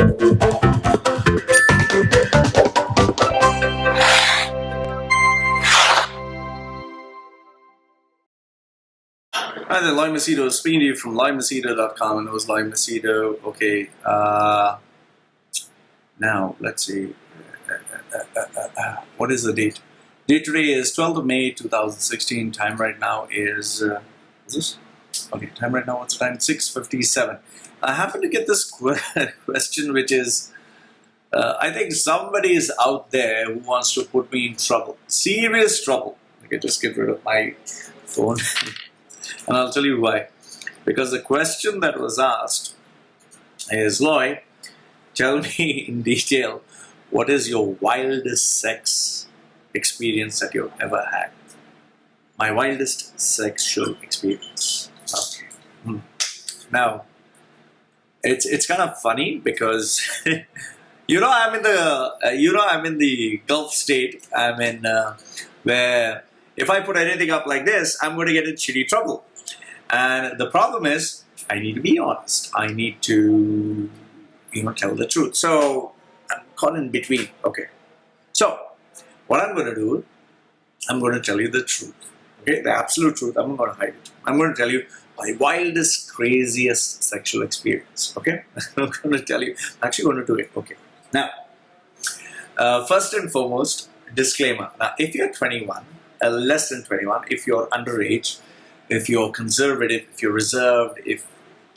Hi there, Loy Machedo speaking to you from loymachedo.com, and it was Loy Machedo. Okay, now let's see. What is the date? Date today is 12th of May 2016. Time right now is this? Okay, time right now, what's the time? 6:57. I happen to get this question, which is, I think somebody is out there who wants to put me in trouble. Serious trouble. Okay, just get rid of my phone. And I'll tell you why. Because the question that was asked is, Loy, tell me in detail, what is your wildest sex experience that you've ever had? My wildest sexual experience. Okay. Now, it's kind of funny because I'm in the Gulf state. I'm in where if I put anything up like this, I'm going to get in shitty trouble. And the problem is, I need to be honest. I need to, tell the truth. So I'm caught in between. Okay. So what I'm going to do, I'm going to tell you the truth. Okay, the absolute truth. I'm not going to hide it. I'm going to tell you my wildest, craziest sexual experience. Okay, I'm going to tell you. I'm actually going to do it. Okay. Now, first and foremost, disclaimer. Now, if you're 21, less than 21, if you're underage, if you're conservative, if you're reserved,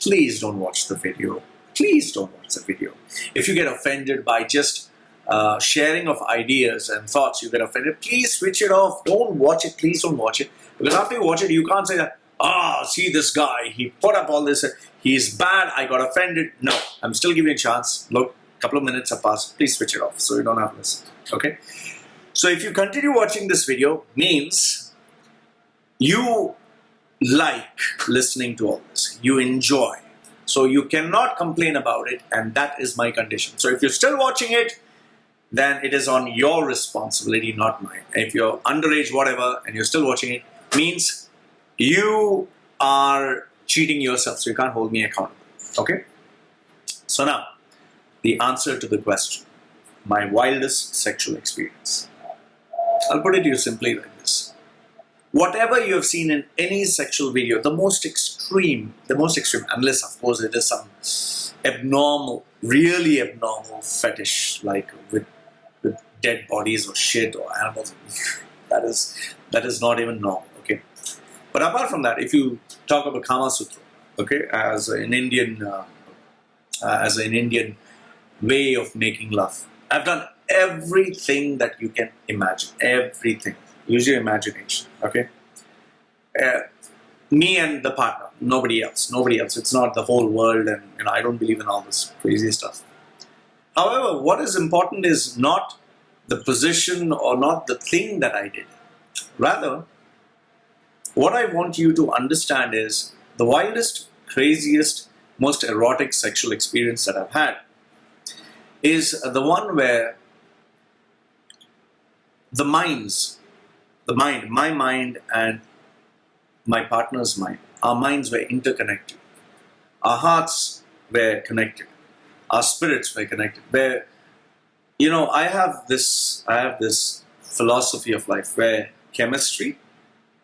please don't watch the video. Please don't watch the video. If you get offended by just sharing of ideas and thoughts, you get offended, please switch it off. Don't watch it. Please don't watch it. Because after you watch it, you can't say that, see this guy, he put up all this, he's bad, I got offended. No, I'm still giving you a chance. Look, a couple of minutes have passed. Please switch it off so you don't have to listen. Okay? So if you continue watching this video, means you like listening to all this. You enjoy. So you cannot complain about it, and that is my condition. So if you're still watching it, then it is on your responsibility, not mine. If you're underage, whatever, and you're still watching it, means you are cheating yourself, so you can't hold me accountable. Okay? So now, the answer to the question, my wildest sexual experience. I'll put it to you simply like this. Whatever you have seen in any sexual video, the most extreme, unless of course it is some abnormal, really abnormal fetish, like with dead bodies or shit or animals, that is not even normal, okay? But apart from that, if you talk about Kama Sutra, okay, as an Indian way of making love, I've done everything that you can imagine, everything. Use your imagination, okay? Me and the partner, nobody else. It's not the whole world, and I don't believe in all this crazy stuff. However, what is important is not the position or not the thing that I did. Rather, what I want you to understand is the wildest, craziest, most erotic sexual experience that I've had is the one where my mind and my partner's mind, our minds were interconnected. Our hearts were connected. Our spirits were connected. Where, I have this philosophy of life where chemistry,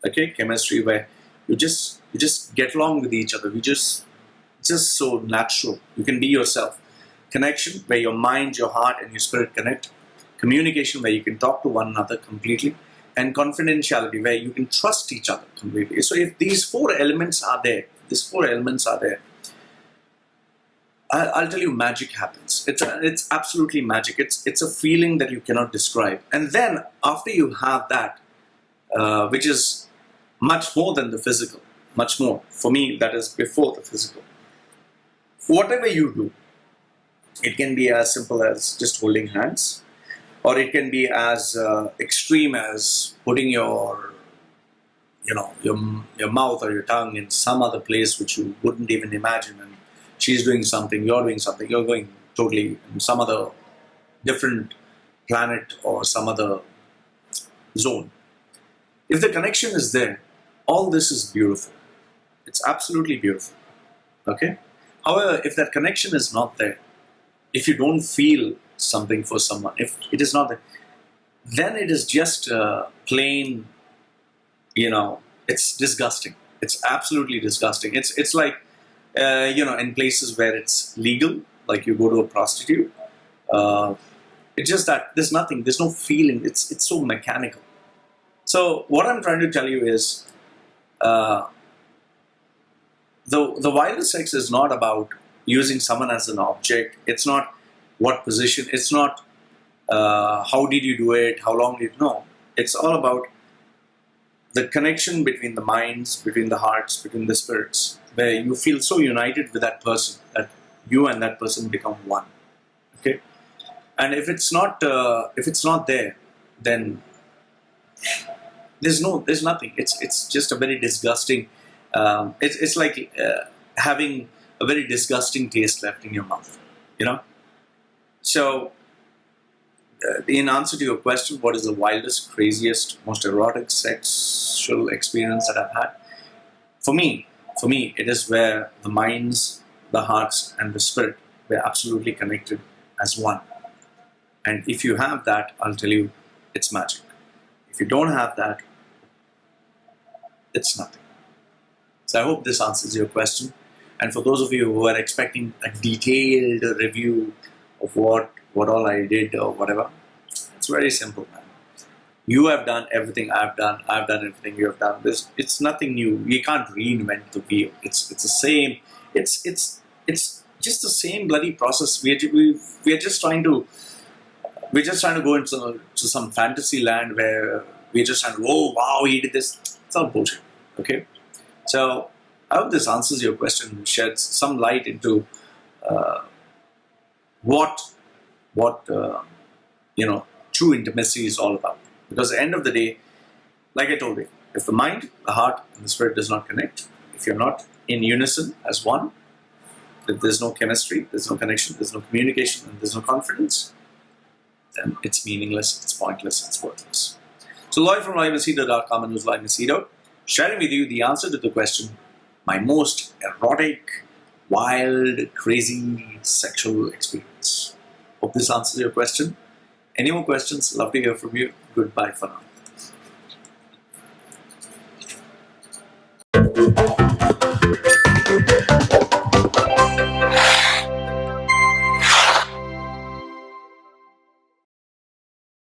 where you just get along with each other. Just so natural. You can be yourself. Connection, where your mind, your heart, and your spirit connect. Communication, where you can talk to one another completely. And confidentiality, where you can trust each other completely. So if these four elements are there, I'll tell you, magic happens. It's absolutely magic. It's a feeling that you cannot describe. And then after you have that, which is much more than the physical, much more. For me, that is before the physical. Whatever you do, it can be as simple as just holding hands, or it can be as extreme as putting your mouth or your tongue in some other place which you wouldn't even imagine, and she's doing something, you're doing something, you're going totally in some other different planet or some other zone. If the connection is there, all this is beautiful. It's absolutely beautiful. Okay? However, if that connection is not there, if you don't feel something for someone, if it is not, then it is just plain, it's disgusting. It's absolutely disgusting. It's like, in places where it's legal, like you go to a prostitute, it's just that there's nothing, there's no feeling. It's so mechanical. So what I'm trying to tell you is, the wildest sex is not about using someone as an object. It's not what position. It's not how did you do it, how long did you know. It's all about the connection between the minds, between the hearts, between the spirits, where you feel so united with that person that you and that person become one. Okay, and if it's not there, then there's nothing. It's just a very disgusting. It's like having a very disgusting taste left in your mouth. So, in answer to your question, what is the wildest, craziest, most erotic sexual experience that I've had? For me, it is where the minds, the hearts, and the spirit were absolutely connected as one. And if you have that, I'll tell you, it's magic. If you don't have that, it's nothing. So I hope this answers your question. And for those of you who are expecting a detailed review of what all I did or whatever, it's very simple, man. You have done everything I've done. I've done everything you have done. It's nothing new. We can't reinvent the wheel. It's the same. It's just the same bloody process. We're just trying to go into some fantasy land where we're just trying to, oh wow, he did this. It's all bullshit. Okay, so I hope this answers your question and sheds some light into what true intimacy is all about. Because at the end of the day, like I told you, if the mind, the heart, and the spirit does not connect, if you're not in unison as one, if there's no chemistry, there's no connection, there's no communication, and there's no confidence, then it's meaningless, it's pointless, it's worthless. So Loy from LoyMachedo.com and who's Loy Machedo, sharing with you the answer to the question, my most erotic, wild, crazy sexual experience. Hope this answers your question. Any more questions? Love to hear from you. Goodbye for now.